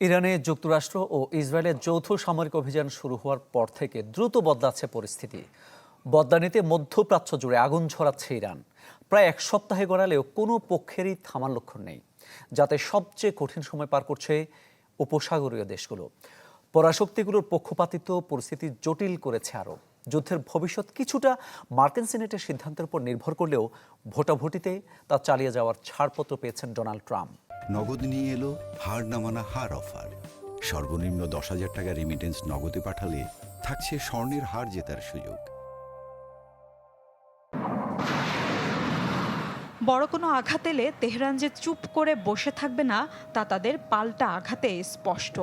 ইরানে যুক্তরাষ্ট্র ও ইসরায়েলের যৌথ সামরিক অভিযান শুরু হওয়ার পর থেকে দ্রুত বদলাচ্ছে পরিস্থিতি। বদলানিতে মধ্যপ্রাচ্য জুড়ে আগুন ছড়াচ্ছে ইরান। প্রায় এক সপ্তাহে গড়ালেও কোনো পক্ষেরই থামার লক্ষণ নেই, যাতে সবচেয়ে কঠিন সময় পার করছে উপসাগরীয় দেশগুলো। পরাশক্তিগুলোর পক্ষপাতিত্ব পরিস্থিতি জটিল করেছে আরও। যুদ্ধের ভবিষ্যৎ কিছুটা মার্কিন সিনেটের সিদ্ধান্তের উপর নির্ভর করলেও ভোটাভুটিতে তা চালিয়ে যাওয়ার ছাড়পত্র পেয়েছেন ডোনাল্ড ট্রাম্প। নগদ নিয়ে এলো হার না মানা হার অফার। সর্বনিম্ন 10,000 টাকা রেমিটেন্স নগদে পাঠালে থাকছে স্বর্ণের হার জেতার সুযোগ। বড় কোনো আঘাত এলে তেহরান যে চুপ করে বসে থাকবে না, তা তাদের পাল্টা আঘাতে স্পষ্ট।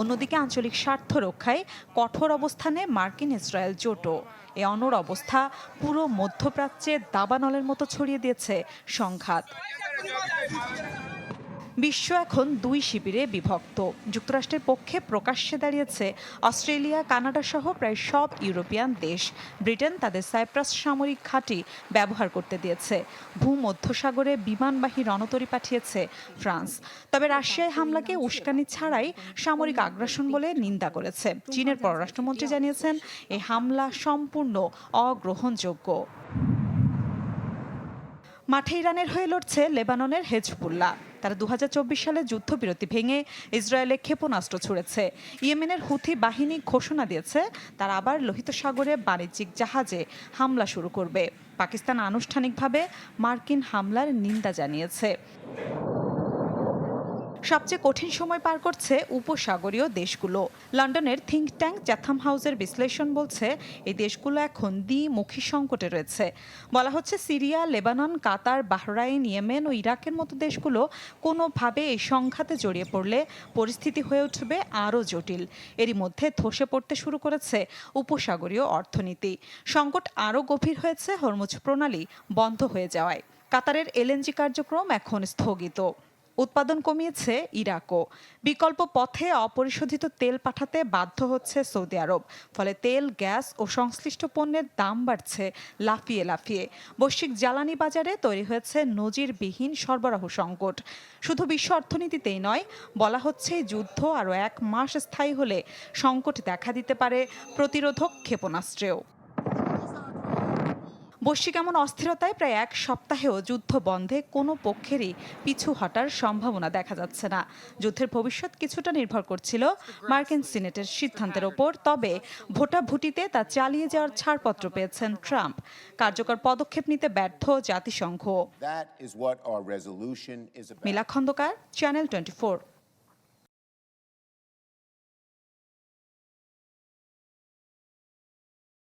অন্যদিকে আঞ্চলিক স্বার্থ রক্ষায় কঠোর অবস্থানে মার্কিন ইসরায়েল জোটও। এ অনড় অবস্থা পুরো মধ্যপ্রাচ্যে দাবানলের মতো ছড়িয়ে দিয়েছে সংঘাত। বিশ্ব এখন দুই শিবিরে বিভক্ত। যুক্তরাষ্ট্রের পক্ষে প্রকাশ্যে দাঁড়িয়েছে অস্ট্রেলিয়া, কানাডা সহ প্রায় সব ইউরোপিয়ান দেশ। ব্রিটেন তাদের সাইপ্রাস সামরিক ঘাঁটি ব্যবহার করতে দিয়েছে। ভূমধ্যসাগরে বিমানবাহী রণতরী পাঠিয়েছে ফ্রান্স। তবে রাশিয়ায় হামলাকে উস্কানি ছাড়াই সামরিক আগ্রাসন বলে নিন্দা করেছে। চীনের পররাষ্ট্রমন্ত্রী জানিয়েছেন, এই হামলা সম্পূর্ণ অগ্রহণযোগ্য। মাঠে ইরানের হয়ে লড়ছে লেবাননের হেজবুল্লাহ। তারা 2024 সালে যুদ্ধবিরতি ভেঙে ইসরায়েলে ক্ষেপণাস্ত্র ছুড়েছে। ইয়েমেনের হুথি বাহিনী ঘোষণা দিয়েছে তারা আবার লোহিত সাগরে বাণিজ্যিক জাহাজে হামলা শুরু করবে। পাকিস্তান আনুষ্ঠানিকভাবে মার্কিন হামলার নিন্দা জানিয়েছে। সবচেয়ে কঠিন সময় পার করছে উপসাগরীয় দেশগুলো। লন্ডনের থিঙ্ক ট্যাঙ্ক চ্যাথাম হাউসের বিশ্লেষণ বলছে, এই দেশগুলো এখন দ্বিমুখী সংকটে রয়েছে। বলা হচ্ছে, সিরিয়া, লেবানন, কাতার, বাহরাইন, ইয়েমেন ও ইরাকের মতো দেশগুলো কোনোভাবে এই সংঘাতে জড়িয়ে পড়লে পরিস্থিতি হয়ে উঠবে আরও জটিল। এরই মধ্যে ধসে পড়তে শুরু করেছে উপসাগরীয় অর্থনীতি। সংকট আরও গভীর হয়েছে হরমুজ প্রণালী বন্ধ হয়ে যাওয়ায়। কাতারের এলএনজি কার্যক্রম এখন স্থগিত। উৎপাদন কমিয়েছে ইরাকও। বিকল্প পথে অপরিশোধিত তেল পাঠাতে বাধ্য হচ্ছে সৌদি আরব। ফলে তেল, গ্যাস ও সংশ্লিষ্ট পণ্যের দাম বাড়ছে লাফিয়ে লাফিয়ে। বৈশ্বিক জ্বালানি বাজারে তৈরি হয়েছে নজিরবিহীন সরবরাহ সংকট। শুধু বিশ্ব অর্থনীতিতেই নয়, বলা হচ্ছে যুদ্ধ আরও 1 মাস স্থায়ী হলে সংকট দেখা দিতে পারে প্রতিরোধক ক্ষেপণাস্ত্রেও। বৈশ্বিক এমন অস্থিরতায় প্রায় 1 সপ্তাহেও যুদ্ধ বন্ধে কোনো পক্ষেরই পিছু হটার সম্ভাবনা দেখা যাচ্ছে না। যুদ্ধের ভবিষ্যৎ কিছুটা নির্ভর করছিল মার্কিন সিনেটের সিদ্ধান্তের ওপর। তবে ভোটাভুটিতে তা চালিয়ে যাওয়ার ছাড়পত্র পেয়েছেন ট্রাম্প। কার্যকর পদক্ষেপ নিতে ব্যর্থ জাতিসংঘ। মিলা খন্দকার, চ্যানেল 24।